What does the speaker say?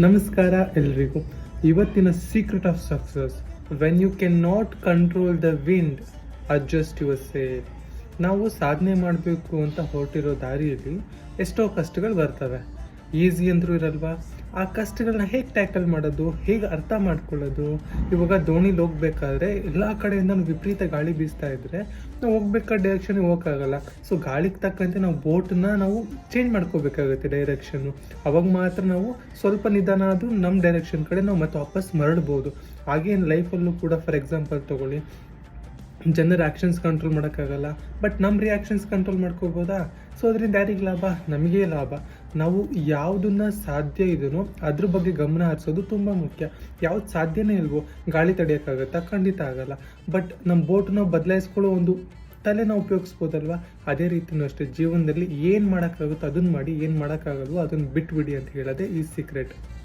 ನಮಸ್ಕಾರ ಎಲ್ರಿಗೂ. ಇವತ್ತಿನ secret of success, when you can not control the wind, adjust your sail. ನಾವು ಸಾಧನೆ ಮಾಡಬೇಕು ಅಂತ ಹೊರಟಿರೋ ದಾರಿಯಲ್ಲಿ ಎಷ್ಟೋ ಕಷ್ಟಗಳು ಬರ್ತವೆ. ಈಸಿ ಅಂದರೂ ಇರಲ್ವಾ. ಆ ಕಷ್ಟಗಳನ್ನ ಹೇಗೆ ಟ್ಯಾಕಲ್ ಮಾಡೋದು, ಹೇಗೆ ಅರ್ಥ ಮಾಡ್ಕೊಳ್ಳೋದು. ಇವಾಗ ದೋಣಿಲಿ ಹೋಗ್ಬೇಕಾದ್ರೆ ಎಲ್ಲ ಕಡೆಯಿಂದ ವಿಪರೀತ ಗಾಳಿ ಬೀಸ್ತಾ ಇದ್ರೆ ನಾವು ಹೋಗ್ಬೇಕಾದ ಡೈರೆಕ್ಷನ್ಗೆ ಹೋಗೋಕ್ಕಾಗಲ್ಲ. ಸೊ ಗಾಳಿಗೆ ತಕ್ಕಂತೆ ನಾವು ಬೋಟನ್ನ ನಾವು ಚೇಂಜ್ ಮಾಡ್ಕೋಬೇಕಾಗುತ್ತೆ ಡೈರೆಕ್ಷನ್ನು. ಅವಾಗ ಮಾತ್ರ ನಾವು ಸ್ವಲ್ಪ ನಿಧಾನ ಆದರೂ ನಮ್ಮ ಡೈರೆಕ್ಷನ್ ಕಡೆ ನಾವು ಮತ್ತೆ ವಾಪಸ್ ಮರಳ್ಬೋದು. ಹಾಗೇನು ಲೈಫಲ್ಲೂ ಕೂಡ ಫಾರ್ ಎಕ್ಸಾಂಪಲ್ ತೊಗೊಳ್ಳಿ, ಜನರ ಆ್ಯಕ್ಷನ್ಸ್ ಕಂಟ್ರೋಲ್ ಮಾಡೋಕ್ಕಾಗಲ್ಲ, ಬಟ್ ನಮ್ಮ ರಿಯಾಕ್ಷನ್ಸ್ ಕಂಟ್ರೋಲ್ ಮಾಡ್ಕೋಬೋದಾ? ಸೊ ಅದರಿಂದ ಯಾರಿಗೆ ಲಾಭ? ನಮಗೇ ಲಾಭ. ನಾವು ಯಾವುದನ್ನ ಸಾಧ್ಯ ಇದೆಯೋ ಅದ್ರ ಬಗ್ಗೆ ಗಮನ ಹರಿಸೋದು ತುಂಬ ಮುಖ್ಯ. ಯಾವ್ದು ಸಾಧ್ಯನೇ ಇಲ್ವೋ, ಗಾಳಿ ತಡೆಯೋಕ್ಕಾಗತ್ತಾ? ಖಂಡಿತ ಆಗಲ್ಲ. ಬಟ್ ನಮ್ಮ ಬೋಟ್ ನಾವು ಬದಲಾಯಿಸ್ಕೊಳ್ಳೋ ಒಂದು ತಲೆನ ಉಪಯೋಗಿಸ್ಬೋದಲ್ವ. ಅದೇ ರೀತಿಯೂ ಅಷ್ಟೇ, ಜೀವನದಲ್ಲಿ ಏನು ಮಾಡೋಕ್ಕಾಗುತ್ತೋ ಅದನ್ನು ಮಾಡಿ, ಏನು ಮಾಡೋಕ್ಕಾಗಲ್ವೋ ಅದನ್ನು ಬಿಟ್ಬಿಡಿ ಅಂತ ಹೇಳೋದೇ ಈ ಸೀಕ್ರೆಟ್.